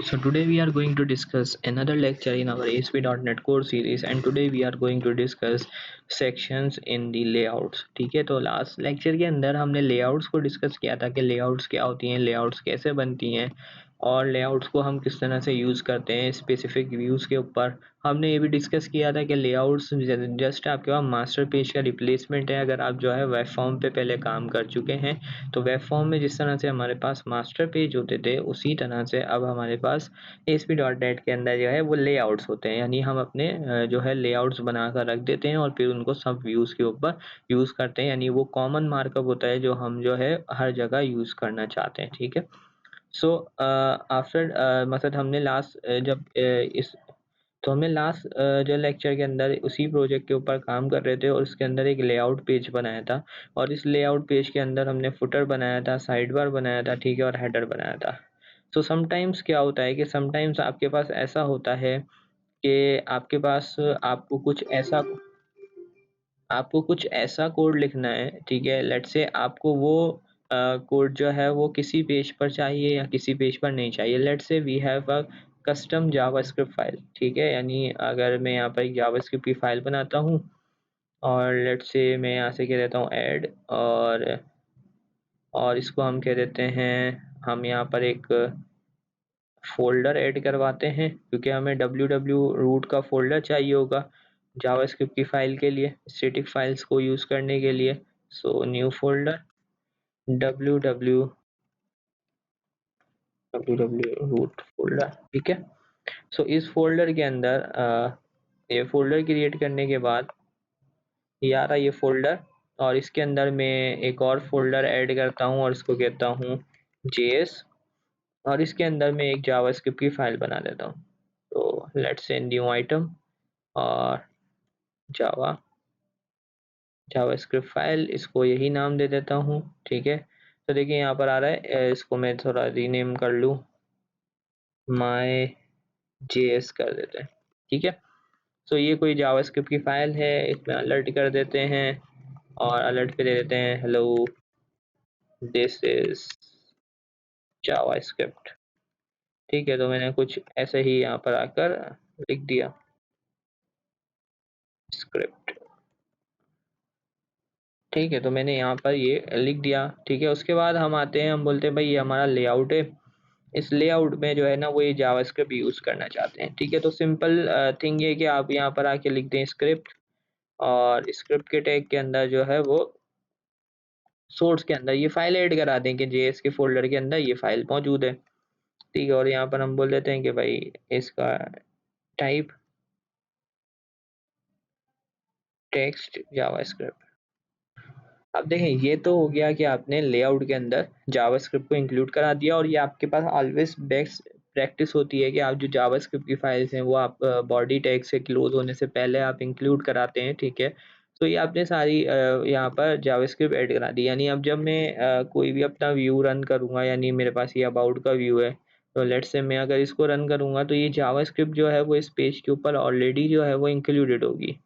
So today we are going to discuss another lecture in our ASP.NET Core series, and today we are going to discuss sections in the layouts. ठीक है, तो last lecture के अंदर हमने layouts को discuss किया था कि लेआउट्स क्या होती हैं, लेआउट्स कैसे बनती हैं और लेआउट्स को हम किस तरह से यूज़ करते हैं स्पेसिफिक व्यूज़ के ऊपर। हमने ये भी डिस्कस किया था कि लेआउट्स जस्ट आपके पास मास्टर पेज का रिप्लेसमेंट है। अगर आप जो है वेब फॉर्म पे पहले काम कर चुके हैं तो वेब फॉर्म में जिस तरह से हमारे पास मास्टर पेज होते थे उसी तरह से अब हमारे पास ASP.NET के अंदर जो है वो लेआउट्स होते हैं, यानी हम अपने जो है लेआउट्स बना कर रख देते हैं और फिर उनको सब व्यूज़ के ऊपर यूज़ करते हैं, यानी वो कॉमन मार्कअप होता है जो हम जो है हर जगह यूज़ करना चाहते हैं। ठीक है, सो आफ्टर मतलब हमने लास्ट जब इस तो हमने लास्ट जो लेक्चर के अंदर उसी प्रोजेक्ट के ऊपर काम कर रहे थे और उसके अंदर एक लेआउट पेज बनाया था और इस लेआउट पेज के अंदर हमने फुटर बनाया था, साइड बार बनाया था, ठीक है, और हेडर बनाया था। सो समटाइम्स क्या होता है कि समटाइम्स आपके पास ऐसा होता है कि आपके पास आपको कुछ ऐसा कोड लिखना है, ठीक है, लेट्स से आपको वो कोड जो है वो किसी पेज पर चाहिए या किसी पेज पर नहीं चाहिए। Let's say we have a custom JavaScript file, ठीक है, यानी अगर मैं यहाँ पर एक जावास्क्रिप्ट की फाइल बनाता हूँ और लेट्स से मैं यहाँ से कह देता हूँ ऐड और इसको हम कह देते हैं, हम यहाँ पर एक फ़ोल्डर ऐड करवाते हैं क्योंकि हमें www रूट का फ़ोल्डर चाहिए होगा जावास्क्रिप्ट की फ़ाइल के लिए, स्टैटिक फ़ाइल्स को यूज़ करने के लिए। So new folder www root folder, ठीक है। सो इस फ़ोल्डर के अंदर ये फ़ोल्डर क्रिएट करने के बाद ये आ रहा है ये फ़ोल्डर और इसके अंदर मैं एक और फ़ोल्डर ऐड करता हूँ और इसको कहता हूँ JS और इसके अंदर मैं एक जावास्क्रिप्ट की फ़ाइल बना देता हूँ। तो लेट्स से न्यू आइटम और जावास्क्रिप्ट फाइल, इसको यही नाम दे देता हूँ, ठीक है। तो देखिए यहाँ पर आ रहा है, इसको मैं थोड़ा रीनेम कर लूँ, माई JS कर देते हैं, ठीक है। तो ये कोई जावास्क्रिप्ट की फाइल है, इसमें अलर्ट कर देते हैं और अलर्ट पे दे देते हैं हेलो दिस इज जावास्क्रिप्ट, ठीक है। तो मैंने कुछ ऐसे ही यहाँ पर आकर लिख दिया स्क्रिप्ट, ठीक है। तो मैंने यहाँ पर ये लिख दिया, ठीक है। उसके बाद हम आते हैं, हम बोलते हैं भाई ये हमारा लेआउट है, इस लेआउट में जो है ना वो ये जावास्क्रिप्ट यूज़ करना चाहते हैं, ठीक है। तो सिंपल थिंग ये है कि आप यहाँ पर आके लिख दें स्क्रिप्ट और स्क्रिप्ट के टैग के अंदर जो है वो सोर्स के अंदर ये फाइल ऐड करा दें कि जेएस के फोल्डर के अंदर ये फाइल मौजूद है, ठीक है। और यहाँ पर हम बोल देते हैं कि भाई इसका टाइप टेक्स्ट जावास्क्रिप्ट। अब देखें ये तो हो गया कि आपने लेआउट के अंदर जावास्क्रिप्ट को इंक्लूड करा दिया और ये आपके पास ऑलवेज बेस्ट प्रैक्टिस होती है कि आप जो जावास्क्रिप्ट की फाइल्स हैं वो आप बॉडी टैग से क्लोज होने से पहले आप इंक्लूड कराते हैं, ठीक है। तो ये आपने सारी यहाँ पर जावास्क्रिप्ट ऐड करा दी, यानी अब जब मैं कोई भी अपना व्यू रन करूँगा, यानी मेरे पास ये अबाउट का व्यू है, तो लेट्स से मैं अगर इसको रन करूँगा तो ये जावास्क्रिप्ट जो है वो इस पेज के ऊपर ऑलरेडी जो है वो इंक्लूडेड होगी।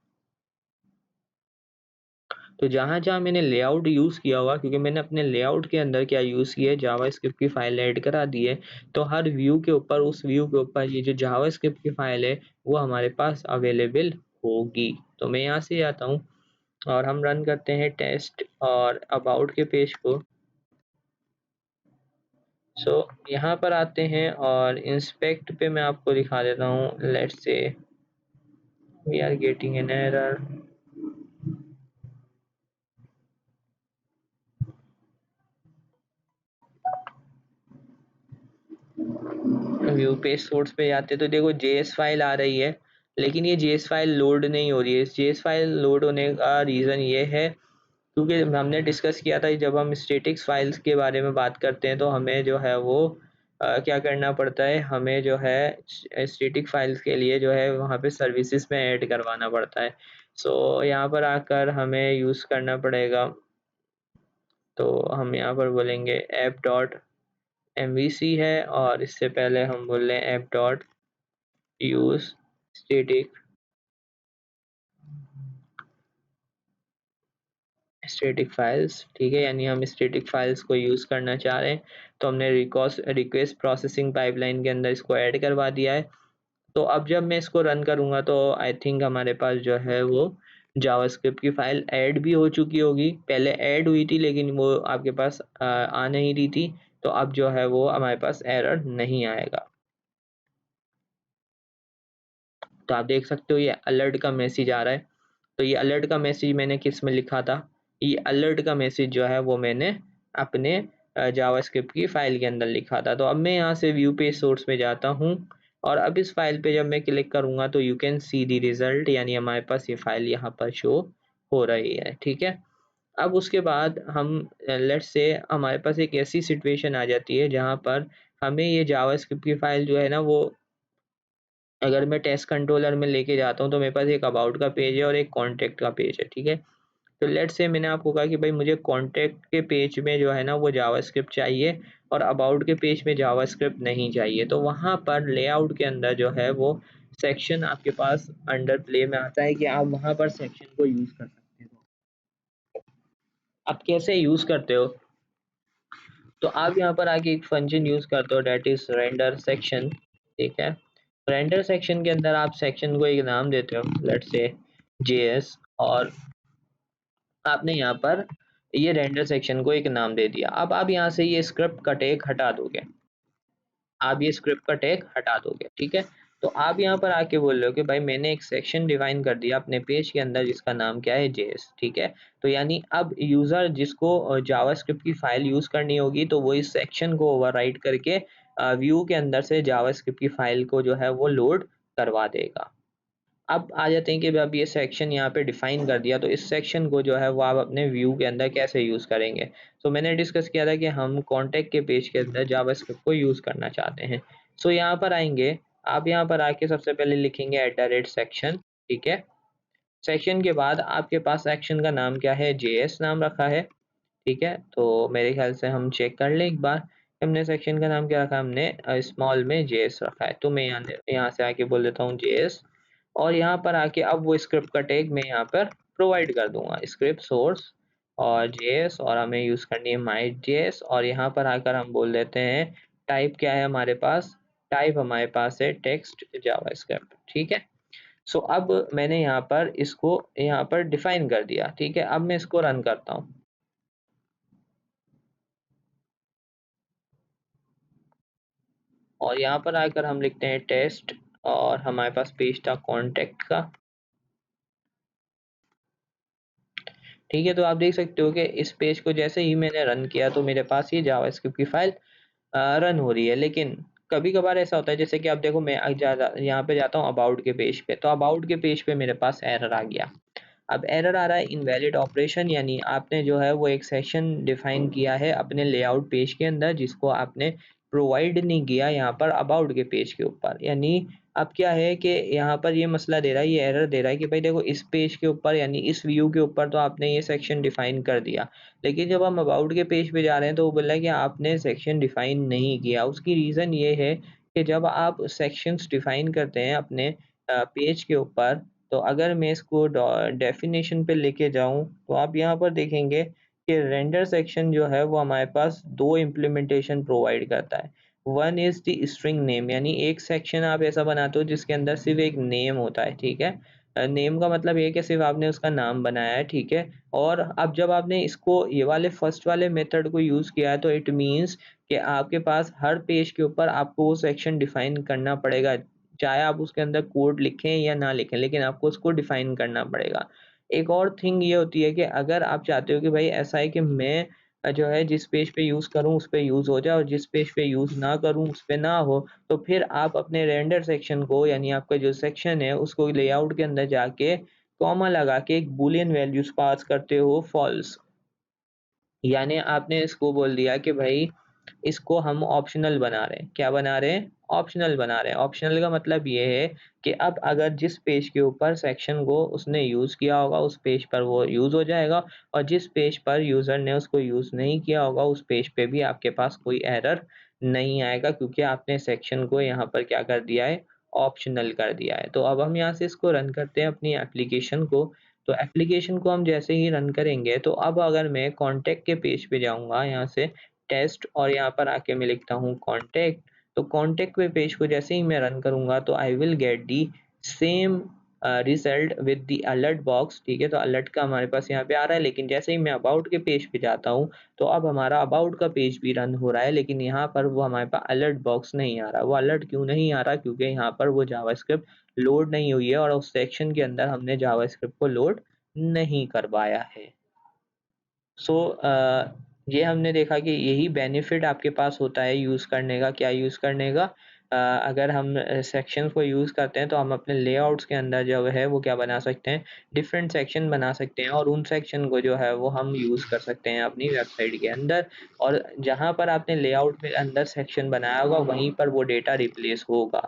तो जहाँ-जहाँ मैंने लेआउट यूज़ किया होगा, क्योंकि मैंने अपने लेआउट के अंदर क्या यूज़ किया है, जावास्क्रिप्ट की फ़ाइल ऐड करा दी है, तो हर व्यू के ऊपर उस व्यू के ऊपर ये जो जावास्क्रिप्ट की फ़ाइल है वो हमारे पास अवेलेबल होगी। तो मैं यहाँ से आता हूँ और हम रन करते हैं टेस्ट और अबाउट के पेज को। सो यहाँ पर आते हैं और इंस्पेक्ट पे मैं आपको दिखा देता हूँ, let's say we are getting an error. View page source पे जाते तो देखो जेएस फाइल आ रही है, लेकिन ये जेएस फाइल लोड नहीं हो रही है। जेएस फाइल लोड होने का रीज़न ये है क्योंकि हमने डिस्कस किया था जब हम स्टैटिक्स फाइल्स के बारे में बात करते हैं तो हमें जो है वो क्या करना पड़ता है, हमें जो है स्टैटिक फाइल्स के लिए जो है वहाँ पे सर्विसेज में ऐड करवाना पड़ता है। सो यहाँ पर आकर हमें यूज़ करना पड़ेगा, तो हम यहाँ पर बोलेंगे ऐप डॉट MVC है और इससे पहले हम बोल रहे हैं app dot use static files, ठीक है, यानी हम स्टैटिक फाइल्स को यूज़ करना चाह रहे हैं, तो हमने रिक्वेस्ट प्रोसेसिंग पाइपलाइन के अंदर इसको ऐड करवा दिया है। तो अब जब मैं इसको रन करूँगा तो आई थिंक हमारे पास जो है वो जावास्क्रिप्ट की फ़ाइल ऐड भी हो चुकी होगी। पहले ऐड हुई थी लेकिन वो आपके पास आ नहीं रही थी, तो अब जो है वो हमारे पास एरर नहीं आएगा। तो आप देख सकते हो ये अलर्ट का मैसेज आ रहा है। तो ये अलर्ट का मैसेज मैंने किस में लिखा था? ये अलर्ट का मैसेज जो है वो मैंने अपने जावास्क्रिप्ट की फ़ाइल के अंदर लिखा था। तो अब मैं यहाँ से व्यू पेज सोर्स पे जाता हूँ और अब इस फ़ाइल पे जब मैं क्लिक करूँगा तो you can see the result, यानी हमारे पास ये फ़ाइल यहाँ पर शो हो रही है, ठीक है। अब उसके बाद हम लेट्स से हमारे पास एक ऐसी सिचुएशन आ जाती है जहाँ पर हमें ये जावास्क्रिप्ट की फ़ाइल जो है ना वो, अगर मैं टेस्ट कंट्रोलर में लेके जाता हूँ तो मेरे पास एक अबाउट का पेज है और एक कॉन्टैक्ट का पेज है, ठीक है। तो लेट्स से मैंने आपको कहा कि भाई मुझे कॉन्टैक्ट के पेज में जो है ना वो जावास्क्रिप्ट चाहिए और अबाउट के पेज में जावास्क्रिप्ट नहीं चाहिए, तो वहाँ पर लेआउट के अंदर जो है वो सेक्शन आपके पास अंडर प्ले में आता है कि आप वहाँ पर सेक्शन को यूज़ कर सकते हो। आप कैसे यूज़ करते हो? तो आप यहाँ पर आके एक फंक्शन यूज़ करते हो डेट इज़ रेंडर सेक्शन, ठीक है। रेंडर सेक्शन के अंदर आप सेक्शन को एक नाम देते हो, लेट्स से जेएस, और आपने यहाँ पर ये रेंडर सेक्शन को एक नाम दे दिया। अब आप यहाँ से ये स्क्रिप्ट का टैग हटा दोगे, आप ये स्क्रिप्ट का टैग हटा दोगे, ठीक है। तो आप यहाँ पर आके बोल रहे हो कि भाई मैंने एक सेक्शन डिफाइन कर दिया अपने पेज के अंदर जिसका नाम क्या है, जेएस, ठीक है। तो यानी अब यूजर जिसको जावास्क्रिप्ट की फाइल यूज करनी होगी तो वो इस सेक्शन को ओवरराइड करके व्यू के अंदर से जावास्क्रिप्ट की फाइल को जो है वो लोड करवा देगा। अब आ जाते हैं कि अब ये सेक्शन यहाँ पे डिफाइन कर दिया, तो इस सेक्शन को जो है वो आप अपने व्यू के अंदर कैसे यूज़ करेंगे। तो मैंने डिस्कस किया था कि हम कॉन्टैक्ट के पेज के अंदर जावास्क्रिप्ट को यूज़ करना चाहते हैं। सो यहाँ पर आएंगे, आप यहाँ पर आके सबसे पहले लिखेंगे @section, ठीक है। सेक्शन के बाद आपके पास सेक्शन का नाम क्या है, जेएस नाम रखा है, ठीक है। तो मेरे ख्याल से हम चेक कर लें एक बार, हमने सेक्शन का नाम क्या रखा, हमने स्मॉल में जेएस रखा है। तो मैं यहाँ से आके बोल देता हूँ जेएस, और यहाँ पर आके अब वो स्क्रिप्ट का टैग मैं यहाँ पर प्रोवाइड कर दूंगा, स्क्रिप्ट सोर्स और जेएस, और हमें यूज़ करनी है माई जेएस, और यहाँ पर आकर हम बोल देते हैं टाइप क्या है हमारे पास, टाइप हमारे पास है टेक्स्ट जावास्क्रिप्ट, ठीक है। सो अब मैंने यहाँ पर इसको यहाँ पर डिफाइन कर दिया, ठीक है। अब मैं इसको रन करता हूँ और यहाँ पर आकर हम लिखते हैं टेस्ट, और हमारे पास पेज था कॉन्टेक्ट का, ठीक है। तो आप देख सकते हो कि इस पेज को जैसे ही मैंने रन किया तो मेरे पास ये जावास्क्रिप्ट की फाइल रन हो रही है। लेकिन कभी कभार ऐसा होता है, जैसे कि आप देखो मैं यहाँ पे जाता हूँ अबाउट के पेज पे, तो अबाउट के पेज पे मेरे पास एरर आ गया। अब एरर आ रहा है इनवैलिड ऑपरेशन, यानी आपने जो है वो एक सेक्शन डिफाइन किया है अपने लेआउट पेज के अंदर जिसको आपने प्रोवाइड नहीं किया यहाँ पर अबाउट के पेज के ऊपर। यानी अब क्या है कि यहाँ पर ये मसला दे रहा है, ये एरर दे रहा है कि भाई देखो इस पेज के ऊपर यानी इस व्यू के ऊपर तो आपने ये सेक्शन डिफाइन कर दिया, लेकिन जब हम अबाउट के पेज पे जा रहे हैं तो वो बोल रहा है कि आपने सेक्शन डिफाइन नहीं किया। उसकी रीज़न ये है कि जब आप सेक्शंस डिफाइन करते हैं अपने पेज के ऊपर, तो अगर मैं इसको डेफिनेशन पे लेके जाऊँ तो आप यहाँ पर देखेंगे कि रेंडर सेक्शन जो है वो हमारे पास 2 इम्प्लीमेंटेशन प्रोवाइड करता है। One is the string name, यानी एक सेक्शन आप ऐसा बनाते हो जिसके अंदर सिर्फ़ एक नेम होता है, ठीक है। नेम का मतलब ये है कि सिर्फ़ आपने उसका नाम बनाया है, ठीक है। और अब जब आपने इसको ये वाले फर्स्ट वाले मेथड को यूज़ किया है तो इट मीन्स कि आपके पास हर पेज के ऊपर आपको वो सेक्शन डिफाइन करना पड़ेगा। चाहे आप उसके अंदर कोड लिखें या ना लिखें, लेकिन आपको उसको डिफाइन करना पड़ेगा। एक और थिंग ये होती है कि अगर आप चाहते हो कि भाई ऐसा है कि मैं जो है जिस पेज पे यूज़ करूँ उस पे यूज़ हो जाए और जिस पेज पे यूज़ ना करूँ उस पे ना हो, तो फिर आप अपने रेंडर सेक्शन को यानी आपका जो सेक्शन है उसको लेआउट के अंदर जाके कॉमा लगा के एक बूलियन वैल्यूज़ पास करते हो फॉल्स। यानी आपने इसको बोल दिया कि भाई इसको हम ऑप्शनल बना रहे हैं। क्या बना रहे हैं? ऑप्शनल बना रहे हैं। ऑप्शनल का मतलब ये है कि अब अगर जिस पेज के ऊपर सेक्शन को उसने यूज़ किया होगा उस पेज पर वो यूज़ हो जाएगा, और जिस पेज पर यूज़र ने उसको यूज़ नहीं किया होगा उस पेज पे भी आपके पास कोई एरर नहीं आएगा, क्योंकि आपने सेक्शन को यहाँ पर क्या कर दिया है? ऑप्शनल कर दिया है। तो अब हम यहाँ से इसको रन करते हैं अपनी एप्लीकेशन को। तो एप्लीकेशन को हम जैसे ही रन करेंगे तो अब अगर मैं कॉन्टैक्ट के पेज पे जाऊँगा यहाँ से टेस्ट और यहाँ पर आके मैं लिखता हूँ कॉन्टैक्ट, तो कॉन्टैक्ट के पेज को जैसे ही मैं रन करूँगा तो I will get the same result with the alert box, ठीक है। तो अलर्ट का हमारे पास यहाँ पे आ रहा है, लेकिन जैसे ही मैं अबाउट के पेज पे जाता हूँ तो अब हमारा अबाउट का पेज भी रन हो रहा है, लेकिन यहाँ पर वो हमारे पास अलर्ट बॉक्स नहीं आ रहा। वो अलर्ट क्यों नहीं आ रहा? क्योंकि यहाँ पर वो जावास्क्रिप्ट लोड नहीं हुई है और उस सेक्शन के अंदर हमने जावास्क्रिप्ट को लोड नहीं करवाया है। सो ये हमने देखा कि यही बेनिफिट आपके पास होता है यूज़ करने का। क्या यूज़ करने का? अगर हम सेक्शंस को यूज़ करते हैं तो हम अपने लेआउट्स के अंदर जो है वो क्या बना सकते हैं, डिफरेंट सेक्शन बना सकते हैं और उन सेक्शन को जो है वो हम यूज़ कर सकते हैं अपनी वेबसाइट के अंदर। और जहाँ पर आपने लेआउट के अंदर सेक्शन बनाया होगा वहीं पर वो डेटा रिप्लेस होगा।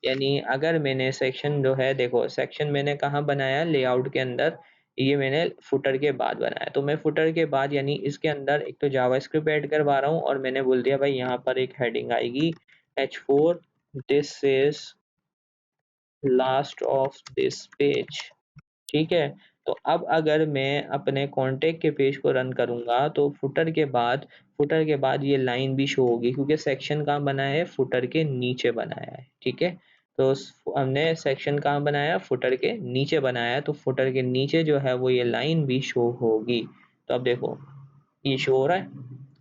यानी अगर मैंने सेक्शन जो है, देखो सेक्शन मैंने कहाँ बनाया? लेआउट के अंदर। ये मैंने फुटर के बाद बनाया, तो मैं फुटर के बाद यानी इसके अंदर एक तो जावास्क्रिप्ट ऐड करवा रहा हूँ और मैंने बोल दिया भाई यहाँ पर एक हेडिंग आएगी H4, this is last of this page, ठीक है। तो अब अगर मैं अपने कॉन्टैक्ट के पेज को रन करूँगा तो फुटर के बाद ये लाइन भी शो होगी, क्योंकि सेक्शन कहाँ बनाया है? फुटर के नीचे बनाया है, ठीक है। तो हमने सेक्शन कहाँ बनाया? फुटर के नीचे बनाया, तो फुटर के नीचे जो है वो ये लाइन भी शो होगी। तो अब देखो ये शो हो रहा है,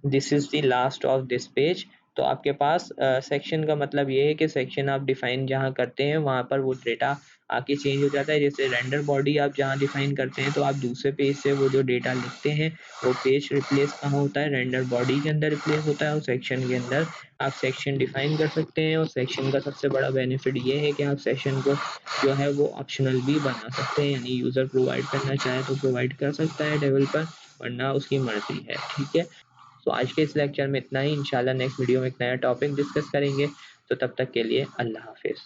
this is the last of this page. तो आपके पास सेक्शन का मतलब ये है कि सेक्शन आप डिफाइन जहाँ करते हैं वहाँ पर वो डेटा आके चेंज हो जाता है। जैसे रेंडर बॉडी आप जहाँ डिफाइन करते हैं तो आप दूसरे पेज से वो जो डेटा लिखते हैं वो पेज रिप्लेस कहाँ होता है? रेंडर बॉडी के अंदर रिप्लेस होता है। और सेक्शन के अंदर आप सेक्शन डिफाइन कर सकते हैं, और सेक्शन का सबसे बड़ा बेनिफिट ये है कि आप सेक्शन को जो है वो ऑप्शनल भी बना सकते हैं, यानी यूज़र प्रोवाइड करना चाहे तो प्रोवाइड कर सकता है डेवलपर, वरना उसकी मर्जी है, ठीक है। तो आज के इस लेक्चर में इतना ही। इंशाल्लाह नेक्स्ट वीडियो में एक नया टॉपिक डिस्कस करेंगे। तो तब तक के लिए अल्लाह हाफिज़।